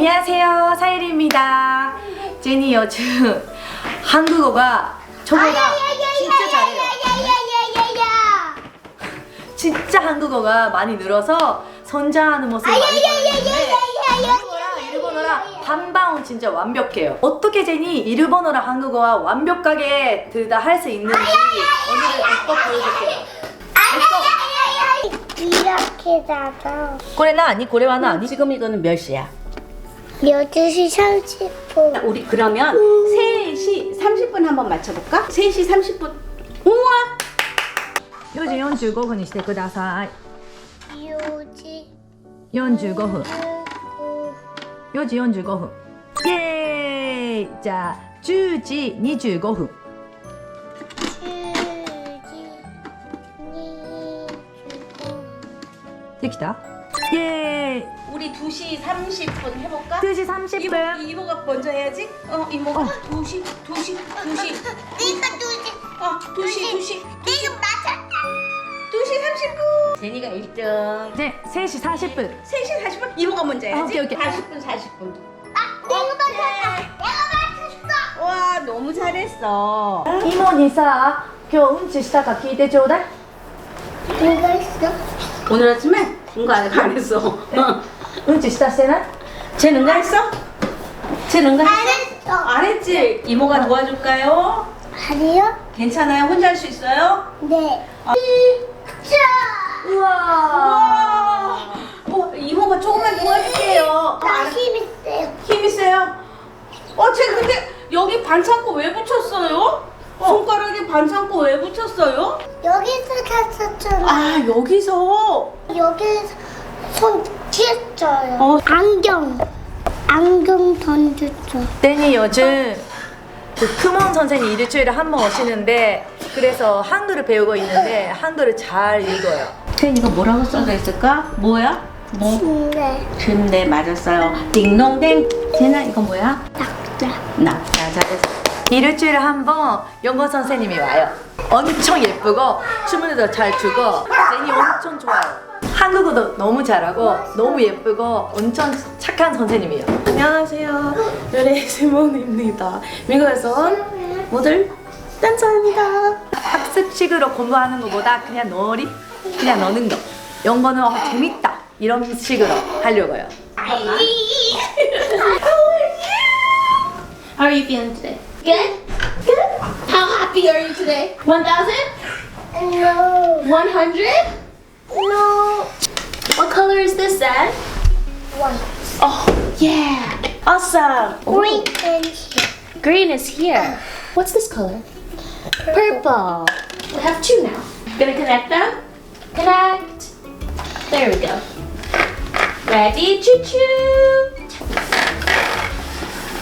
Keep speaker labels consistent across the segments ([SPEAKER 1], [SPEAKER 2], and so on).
[SPEAKER 1] 안녕하세요, 사유리입니다. 제니 요즘 한국어가 저보다 진짜 잘해요. 진짜 한국어가 많이 늘어서 선자하는 모습을 많이 보여주는데 한국어랑 일본어랑 반방은 진짜 완벽해요. 어떻게 제니 일본어랑 한국어와 완벽하게 둘 다 할 수 있는지 오늘은 비법 보여줄게요.
[SPEAKER 2] 이렇게 나가.
[SPEAKER 1] 고래나 아니? 고래와나 아니?
[SPEAKER 3] 지금 이거는 몇 시야?
[SPEAKER 2] 12시 30분.
[SPEAKER 3] 우리 그러면 3시 30분 한번 맞춰볼까? 3시 30분. 우와!
[SPEAKER 1] 4時45分にしてください。
[SPEAKER 2] 4시
[SPEAKER 1] 45分。4時45分。イエーイ！じゃあ10時25分。 できた？イエーイ！
[SPEAKER 3] 우리 2시 30분 해볼까?
[SPEAKER 1] 2시 30분.
[SPEAKER 3] 이모가 먼저 해야지. 이모가 2시.
[SPEAKER 2] 내가 2시.
[SPEAKER 3] 2시.
[SPEAKER 2] 내가 맞았다.
[SPEAKER 3] 2시 30분. 제니가 1등.
[SPEAKER 1] 네, 3시 40분.
[SPEAKER 3] 3시 40분. 이모가 먼저 해야지.
[SPEAKER 1] 오케이, 오케이.
[SPEAKER 3] 40분.
[SPEAKER 2] 내가 맞았다. 내가 맞았어.
[SPEAKER 3] 와, 너무 잘했어.
[SPEAKER 1] イモにさ、今日うんちしたか聞いてちょうだい。
[SPEAKER 2] 누가 했어?
[SPEAKER 3] 오늘 아침에 뭔가 안 했어.
[SPEAKER 1] うんちしたしてない？
[SPEAKER 3] 쟤 능가 했어? 쟤 능가
[SPEAKER 2] 안
[SPEAKER 3] 했어?
[SPEAKER 2] 했어.
[SPEAKER 3] 안 했지? 이모가 도와줄까요?
[SPEAKER 2] 아니요?
[SPEAKER 3] 괜찮아요? 혼자 할 수 있어요?
[SPEAKER 2] 네. 자.
[SPEAKER 1] 우와.
[SPEAKER 3] 이모가 조금만 도와줄게요.
[SPEAKER 2] 나 힘 있어요.
[SPEAKER 3] 힘이 세요? 쟤 근데 여기 반창고 왜 붙였어요? 손가락에 반창고 왜 붙였어요?
[SPEAKER 2] 여기서 탔었잖아.
[SPEAKER 3] 아, 여기서?
[SPEAKER 2] 여기서 손 쥐었어요. 안경 던졌죠.
[SPEAKER 1] 댄이 요즘 그 크몬 선생님 일주일에 한 번 오시는데 그래서 한글을 배우고 있는데 한글을 잘 읽어요.
[SPEAKER 3] 쟤 이거 뭐라고 써져 있을까? 뭐야?
[SPEAKER 2] 네.
[SPEAKER 3] 근데 맞았어요. 딩동댕. 쟤는 이거 뭐야? 낙자. 잘했어.
[SPEAKER 1] 일주일에 한 번 영어 선생님이 와요. 엄청 예쁘고 춤도 잘 추고 제니 엄청 좋아요. 한국어도 너무 잘하고 너무 예쁘고 엄청 착한 선생님이에요.
[SPEAKER 4] 안녕하세요. 요리 시몬입니다. 미국에서 온 모델 댄서입니다.
[SPEAKER 1] 학습식으로 공부하는 것보다 그냥 놀이, 그냥 노는 거. 영어는 재밌다 이런 식으로 하려고요.
[SPEAKER 5] How are you feeling today? Good? Good? How happy are you today? 1,000?
[SPEAKER 2] No.
[SPEAKER 5] 100?
[SPEAKER 2] No.
[SPEAKER 5] What color is this, Dad?
[SPEAKER 2] One.
[SPEAKER 5] Oh, yeah. Awesome.
[SPEAKER 2] Green and here.
[SPEAKER 5] Green is here. What's this color? Purple. We have two now. Gonna connect them? Connect. There we go. Ready? Choo-choo.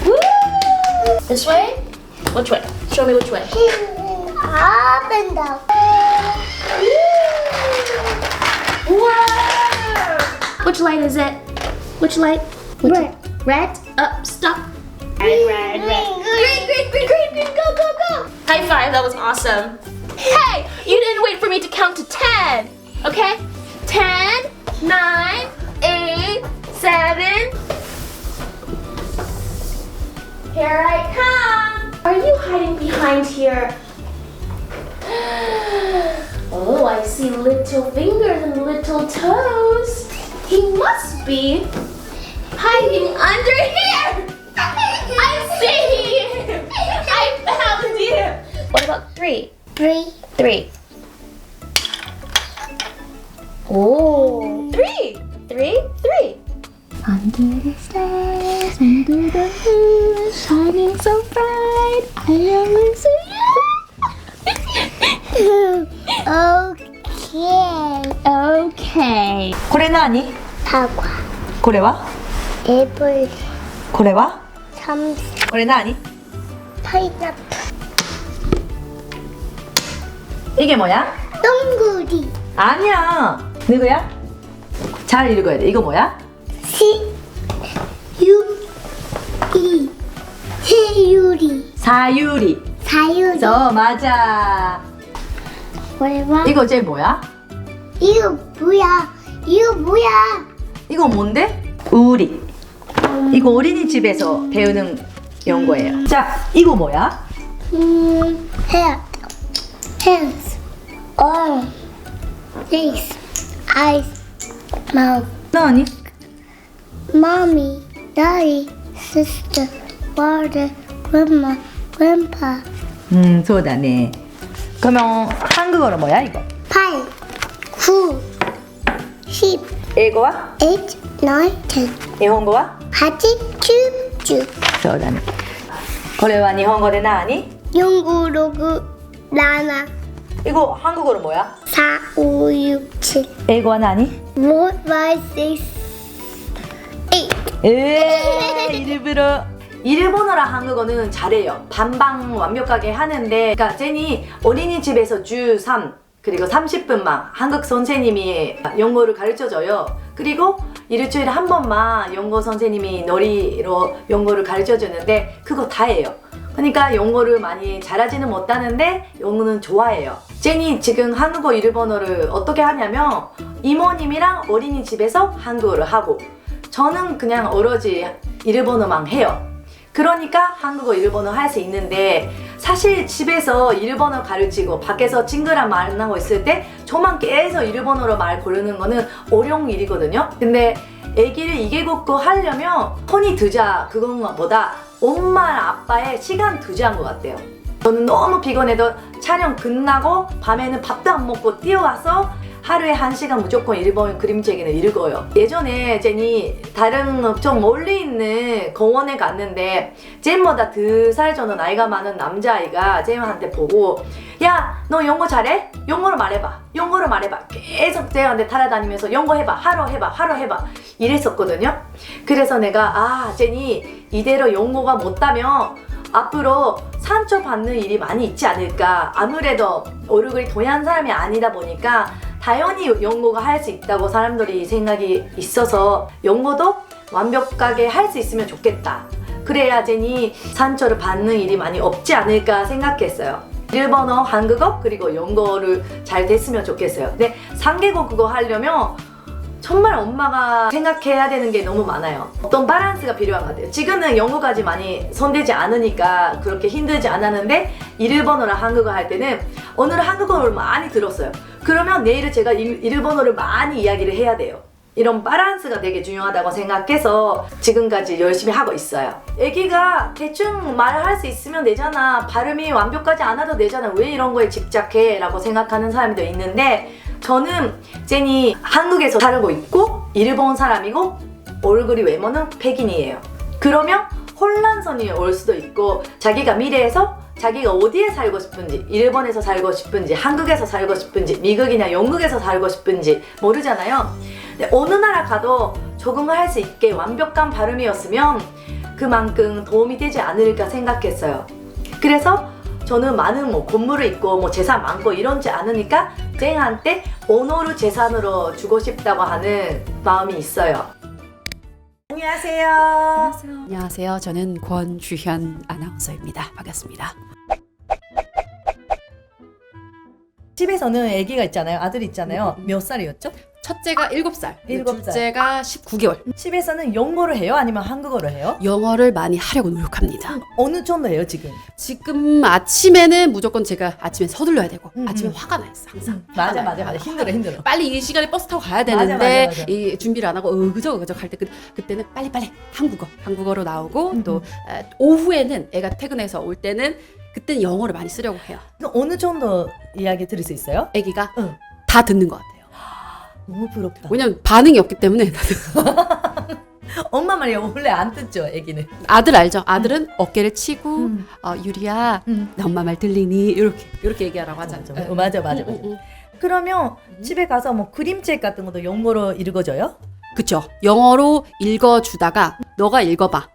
[SPEAKER 5] Woo! This way? Which way? Show me which way.
[SPEAKER 2] Up and down.
[SPEAKER 5] Whoa! Which light is it? Which light? Which
[SPEAKER 2] Red.
[SPEAKER 5] Red? Up, stop. Red. Green, go, go, go. High five, that was awesome. Hey, you didn't wait for me to count to 10. Okay? 10, 9, 8, 7. Here I come. Are you hiding behind here? Oh, I see little fingers and little toes. He must be hiding under here. I see him. I found him. What about 3? 3. Oh, 3. 3. Under the stars, under the moon, shining so bright, I only see you. Okay.
[SPEAKER 1] これ何？
[SPEAKER 2] 사과.
[SPEAKER 1] これは？
[SPEAKER 2] 애플.
[SPEAKER 1] これは？
[SPEAKER 2] 삼.
[SPEAKER 1] これ何？
[SPEAKER 2] 파인애플.
[SPEAKER 1] 이게 뭐야?
[SPEAKER 2] 동구리.
[SPEAKER 1] 아니야. 누구야? 잘 읽어야 돼. 이거 뭐야?
[SPEAKER 2] 이. 새유리.
[SPEAKER 1] 사유리.
[SPEAKER 2] 사유리.
[SPEAKER 1] 맞아.
[SPEAKER 2] 뭐야?
[SPEAKER 1] 이거 쟤 뭐야?
[SPEAKER 2] 이거 뭐야?
[SPEAKER 1] 이거 뭔데? 우리. 이거 어린이집에서 배우는 영어예요. 자, 이거 뭐야?
[SPEAKER 2] Head, hands, arm, face, eyes, mouth.
[SPEAKER 1] 나니?
[SPEAKER 2] Mommy, daddy, sister, brother, grandma, grandpa.
[SPEAKER 1] そうだね. 그러면 한국어로 뭐야 이거?
[SPEAKER 2] 8, 9, 10,
[SPEAKER 1] 英語は?
[SPEAKER 2] 8, 9, 10.
[SPEAKER 1] 일본어와?
[SPEAKER 2] 8, 9, 10.
[SPEAKER 1] そうだね. これは日本語で何?
[SPEAKER 2] 4, 5, 6, 7,
[SPEAKER 1] 이거 한국어로 뭐야?
[SPEAKER 2] 4, 5, 6, 7.
[SPEAKER 1] 일본어와何?
[SPEAKER 2] 4, 5, 6, 8.
[SPEAKER 1] 일부러 일본어랑 한국어는 잘해요. 반반 완벽하게 하는데, 그러니까 제니 어린이집에서 주 3 그리고 30분만 한국 선생님이 영어를 가르쳐줘요. 그리고 일주일에 한 번만 영어 선생님이 놀이로 영어를 가르쳐주는데 그거 다 해요. 그러니까 영어를 많이 잘하지는 못하는데 영어는 좋아해요. 제니 지금 한국어 일본어를 어떻게 하냐면 이모님이랑 어린이집에서 한국어를 하고 저는 그냥 오로지 일본어만 해요. 그러니까 한국어 일본어 할 수 있는데 사실 집에서 일본어 가르치고 밖에서 친구랑 만나고 있을 때 저만 계속 일본어로 말 고르는 거는 어려운 일이거든요. 근데 애기를 이개국어 하려면 손이 두자 그건 것보다 엄마 아빠의 시간 두자인 것 같아요. 저는 너무 피곤해도 촬영 끝나고 밤에는 밥도 안 먹고 뛰어와서 하루에 1시간 무조건 일본 그림책을 읽어요. 예전에 제니 다른 좀 멀리 있는 공원에 갔는데 쟤보다 2살 정도 나이가 많은 남자아이가 쟤한테 보고 야, 너 영어 잘해? 영어로 말해봐. 영어로 말해봐. 계속 쟤한테 따라다니면서 영어 해봐. 하루 해봐. 이랬었거든요. 그래서 내가 제니 이대로 영어가 못하면 앞으로 상처받는 일이 많이 있지 않을까. 아무래도 얼굴이 동양 사람이 아니다 보니까 당연히 영어가 할 수 있다고 사람들이 생각이 있어서 영어도 완벽하게 할 수 있으면 좋겠다. 그래야 제니 상처를 받는 일이 많이 없지 않을까 생각했어요. 일본어, 한국어, 그리고 영어를 잘 됐으면 좋겠어요. 근데 3개국 그거 하려면 정말 엄마가 생각해야 되는 게 너무 많아요. 어떤 밸런스가 필요한 것 같아요. 지금은 영어까지 많이 손대지 않으니까 그렇게 힘들지 않았는데 일본어랑 한국어 할 때는 오늘 한국어를 많이 들었어요. 그러면 내일은 제가 일본어를 많이 이야기를 해야 돼요. 이런 밸런스가 되게 중요하다고 생각해서 지금까지 열심히 하고 있어요. 애기가 대충 말을 할 수 있으면 되잖아. 발음이 완벽하지 않아도 되잖아. 왜 이런 거에 집착해? 라고 생각하는 사람도 있는데 저는 제니 한국에서 살고 있고 일본 사람이고 얼굴이 외모는 백인이에요. 그러면 혼란선이 올 수도 있고 자기가 미래에서 자기가 어디에 살고 싶은지 일본에서 살고 싶은지 한국에서 살고 싶은지 미국이나 영국에서 살고 싶은지 모르잖아요. 근데 어느 나라 가도 적응을 할 수 있게 완벽한 발음이었으면 그만큼 도움이 되지 않을까 생각했어요. 그래서 저는 많은 건물을 있고 재산 많고 이런지 않으니까 쟤한테 언어를 재산으로 주고 싶다고 하는 마음이 있어요. 안녕하세요.
[SPEAKER 6] 안녕하세요. 저는 권주현 아나운서입니다. 반갑습니다.
[SPEAKER 1] 집에서는 아기가 있잖아요. 아들 있잖아요. 몇 살이었죠?
[SPEAKER 6] 첫째가 7살,
[SPEAKER 1] 7살.
[SPEAKER 6] 둘째가 19개월.
[SPEAKER 1] 집에서는 영어를 해요? 아니면 한국어를 해요?
[SPEAKER 6] 영어를 많이 하려고 노력합니다.
[SPEAKER 1] 어느 정도 해요 지금?
[SPEAKER 6] 지금 아침에는 무조건 제가 아침에 서둘러야 되고 아침에 화가 나 있어 항상.
[SPEAKER 1] 맞아.
[SPEAKER 6] 화가 나요.
[SPEAKER 1] 힘들어.
[SPEAKER 6] 빨리 이 시간에 버스 타고 가야 되는데
[SPEAKER 1] 맞아.
[SPEAKER 6] 이 준비를 안 하고 그저그저 할 때 그때는 빨리 한국어로 나오고 또 오후에는 애가 퇴근해서 올 때는 그때는 영어를 많이 쓰려고 해요.
[SPEAKER 1] 어느 정도 이야기 들을 수 있어요?
[SPEAKER 6] 애기가
[SPEAKER 1] 응.
[SPEAKER 6] 다 듣는 것 같아요.
[SPEAKER 1] 너무 부럽다.
[SPEAKER 6] 왜냐면 반응이 없기 때문에.
[SPEAKER 1] 엄마 말이 원래 안 듣죠, 아기는.
[SPEAKER 6] 아들 알죠? 아들은 어깨를 치고 유리야 나 엄마 말 들리니? 이렇게 얘기하라고 하잖아요.
[SPEAKER 1] 맞아. 그러면 집에 가서 그림책 같은 것도 영어로 읽어줘요?
[SPEAKER 6] 그쵸. 영어로 읽어주다가 너가 읽어봐.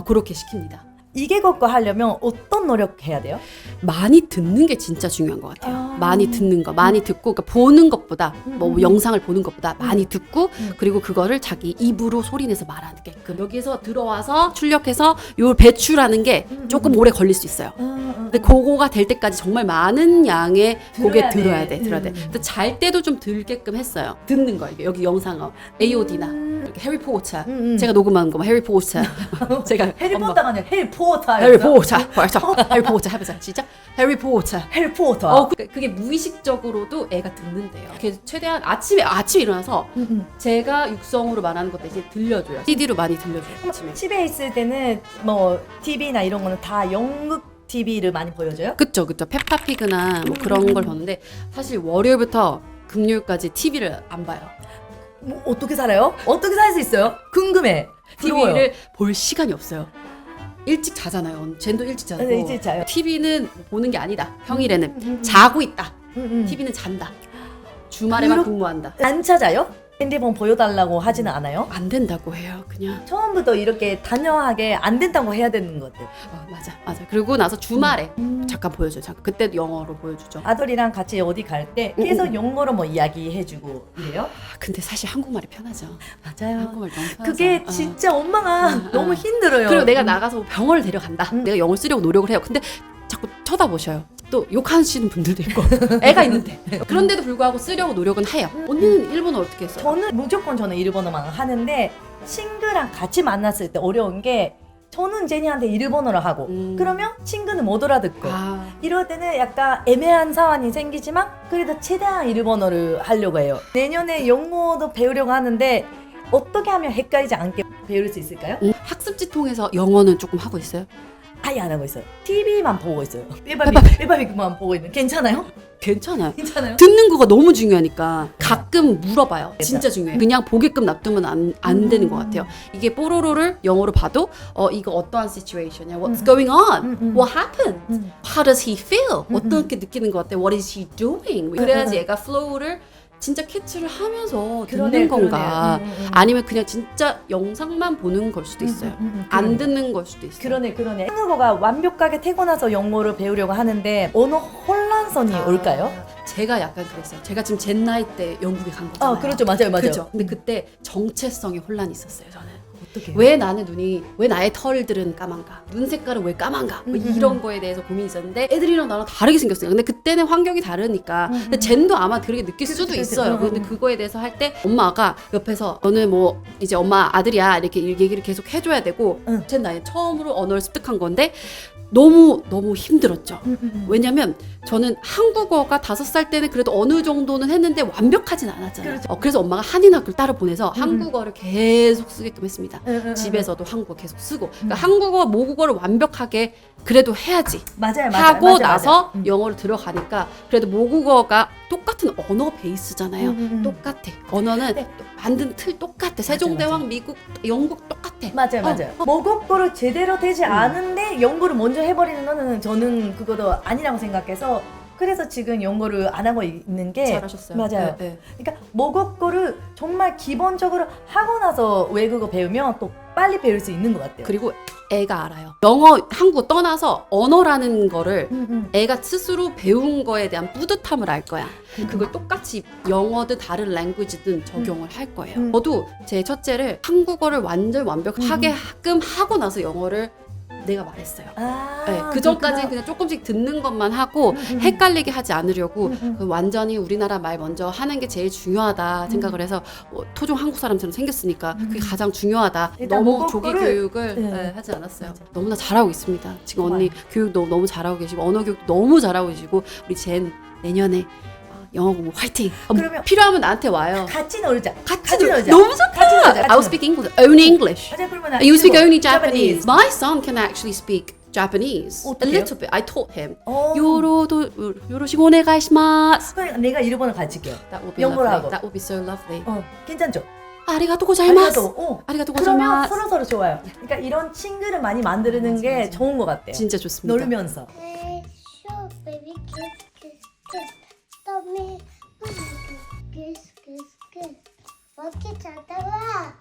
[SPEAKER 6] 그렇게 시킵니다.
[SPEAKER 1] 이개국어 하려면 어떤 노력해야 돼요?
[SPEAKER 6] 많이 듣는 게 진짜 중요한 것 같아요. 많이 듣는 거, 많이 듣고, 그러니까 보는 것보다, 영상을 보는 것보다 많이 듣고, 그리고 그거를 자기 입으로 소리내서 말하게끔. 여기서 들어와서 출력해서 요 배출하는 게 조금 오래 걸릴 수 있어요. 근데 그거가 될 때까지 정말 많은 양의 곡에 들어야 돼. 근데 잘 때도 좀 들게끔 했어요. 듣는 거, 이게 여기 영상어, AOD나 이렇게 해리포터. 제가 녹음한 거 해리포터. 제가
[SPEAKER 1] 해리포터가 아니라 해리포터.
[SPEAKER 6] 해리포터. 해리포터 해보자. 시작. 해리포터.
[SPEAKER 1] 해리포터.
[SPEAKER 6] 그게 무의식적으로도 애가 듣는데요. 이렇게 최대한 아침에 일어나서 제가 육성으로 말하는 것 대신 들려줘요. CD로 많이 들려줘요. 아침에.
[SPEAKER 1] 집에 있을 때는 뭐 TV나 이런 거는 다 연극 TV를 많이 보여줘요?
[SPEAKER 6] 그쵸. 페파피그나 뭐 그런 걸 보는데 사실 월요일부터 금요일까지 TV를 안 봐요.
[SPEAKER 1] 뭐 어떻게 살아요? 어떻게 살 수 있어요? 궁금해.
[SPEAKER 6] TV를 볼 시간이 없어요. 일찍 자잖아요. 젠도 일찍 자고.
[SPEAKER 1] 네, 일찍 자요.
[SPEAKER 6] TV는 보는 게 아니다. 평일에는 자고 있다. TV는 잔다. 주말에만
[SPEAKER 1] 그렇-
[SPEAKER 6] 근무한다.
[SPEAKER 1] 안 찾아요? 핸드폰 보여달라고 하지는 않아요?
[SPEAKER 6] 안 된다고 해요. 그냥.
[SPEAKER 1] 처음부터 이렇게 단호하게 안 된다고 해야 되는 것 같아요.
[SPEAKER 6] 맞아. 그리고 나서 주말에 잠깐 보여줘요. 잠깐. 그때도 영어로 보여주죠.
[SPEAKER 1] 아들이랑 같이 어디 갈 때 계속 영어로 뭐 이야기해주고 이래요?
[SPEAKER 6] 근데 사실 한국말이 편하죠.
[SPEAKER 1] 맞아요.
[SPEAKER 6] 한국말 너무 편하죠.
[SPEAKER 1] 그게 진짜 엄마가 너무 힘들어요.
[SPEAKER 6] 그리고 내가 나가서 병원을 데려간다. 내가 영어를 쓰려고 노력을 해요. 근데 자꾸 쳐다보셔요. 또 욕하시는 분들도 있고 애가 있는데 그런데도 불구하고 쓰려고 노력은 해요. 언니는 일본어 어떻게 했어요?
[SPEAKER 1] 저는 일본어만 하는데 친구랑 같이 만났을 때 어려운 게 저는 제니한테 일본어를 하고 그러면 친구는 못 알아듣고 이럴 때는 약간 애매한 상황이 생기지만 그래도 최대한 일본어를 하려고 해요. 내년에 영어도 배우려고 하는데 어떻게 하면 헷갈리지 않게 배울 수 있을까요?
[SPEAKER 6] 학습지 통해서 영어는 조금 하고 있어요?
[SPEAKER 1] 아예 안 하고 있어요. TV만 보고 있어요. 빼바비만 보고 있는. 괜찮아요?
[SPEAKER 6] 괜찮아요.
[SPEAKER 1] 괜찮아요?
[SPEAKER 6] 듣는 거가 너무 중요하니까 가끔 물어봐요. 진짜 중요해요. 그냥 보게끔 놔두면 안 되는 것 같아요. 이게 뽀로로를 영어로 봐도 이거 어떠한 situation이야? What's going on? What happened? How does he feel? 어떻게 느끼는 것 같아? What is he doing? 그래야지 얘가 flow를 진짜 캐치를 하면서 듣는 건가 아니면 그냥 진짜 영상만 보는 걸 수도 있어요. 안 듣는 걸 수도 있어요.
[SPEAKER 1] 그러네. 한국어가 완벽하게 태어나서 영어를 배우려고 하는데 언어 혼란성이 올까요?
[SPEAKER 6] 제가 약간 그랬어요. 제가 지금 제 나이 때 영국에 간 거잖아요.
[SPEAKER 1] 그렇죠. 맞아요.
[SPEAKER 6] 그죠? 근데 그때 정체성의 혼란이 있었어요. 저는.
[SPEAKER 1] 어떻게?
[SPEAKER 6] 왜 나의 털들은 까만가? 눈 색깔은 왜 까만가? 뭐 이런 거에 대해서 고민이 있었는데 애들이랑 나랑 다르게 생겼어요. 근데 그때는 환경이 다르니까 근데 젠도 아마 그렇게 느낄 수도 있어요. 근데 그거에 대해서 할 때 엄마가 옆에서 너는 뭐 이제 엄마 아들이야 이렇게 얘기를 계속 해줘야 되고 젠 나이 처음으로 언어를 습득한 건데 너무 힘들었죠. 왜냐면 저는 한국어가 5살 때는 그래도 어느 정도는 했는데 완벽하진 않았잖아요. 그래서 엄마가 한인학교를 따로 보내서 한국어를 계속 쓰게끔 했습니다. 집에서도 한국어 계속 쓰고 그러니까 한국어, 모국어를 완벽하게 그래도 해야지 하고 나서 영어를 들어가니까 그래도 모국어가 똑같은 언어 베이스잖아요. 똑같아. 언어는 만든 틀 똑같아. 세종대왕, 미국, 영국 똑같아.
[SPEAKER 1] 맞아요. 모국어를 제대로 되지 않은데 영어를 먼저 해버리는 거는 저는 그것도 아니라고 생각해서 그래서 지금 영어를 안 하고 있는 게
[SPEAKER 6] 잘하셨어요.
[SPEAKER 1] 맞아요.
[SPEAKER 6] 네.
[SPEAKER 1] 그러니까 모국어를 정말 기본적으로 하고 나서 외국어 배우면 또 빨리 배울 수 있는 것 같아요.
[SPEAKER 6] 그리고 애가 알아요. 영어, 한국어 떠나서 언어라는 거를 애가 스스로 배운 거에 대한 뿌듯함을 알 거야. 그걸 똑같이 영어든 다른 랭귀지든 적용을 할 거예요. 저도 제 첫째를 한국어를 완전 완벽하게 하고 나서 영어를 내가 말했어요. 네, 그 전까지 그냥 조금씩 듣는 것만 하고 헷갈리게 하지 않으려고 그 완전히 우리나라 말 먼저 하는 게 제일 중요하다 생각을 해서 토종 한국 사람처럼 생겼으니까 그게 가장 중요하다. 너무 조기 교육을 하지 않았어요. 너무나 잘하고 있습니다. 지금 언니 교육도 너무 잘하고 계시고 언어 교육도 너무 잘하고 계시고 우리 젠 내년에 영어 공부 화이팅!
[SPEAKER 1] 그러면
[SPEAKER 6] 필요하면 나한테 와요.
[SPEAKER 1] 같이 놀자.
[SPEAKER 6] 같이 놀자. 너무 좋다. I will speak English. Only English.
[SPEAKER 1] 맞아, 그러면
[SPEAKER 6] You speak only Japanese. My son can actually speak Japanese.
[SPEAKER 1] 어떡해요?
[SPEAKER 6] A little bit. I taught him. 요로시고 오네가이시마스.
[SPEAKER 1] 그러니까 내가 일본어 가르칠게요.
[SPEAKER 6] That will be
[SPEAKER 1] 영어로
[SPEAKER 6] lovely.
[SPEAKER 1] 하고.
[SPEAKER 6] That will be so lovely.
[SPEAKER 1] 괜찮죠?
[SPEAKER 6] 아리가또 고자이마스.
[SPEAKER 1] 그러면
[SPEAKER 6] 아리가또 고자이마스.
[SPEAKER 1] 서로 좋아요. 그러니까 이런 친구를 많이 만드는 게 좋은 것 같아요.
[SPEAKER 6] 진짜 좋습니다.
[SPEAKER 1] 놀면서.
[SPEAKER 2] Show baby kiss. Stop me. Kiss. 어떻게 찾아와?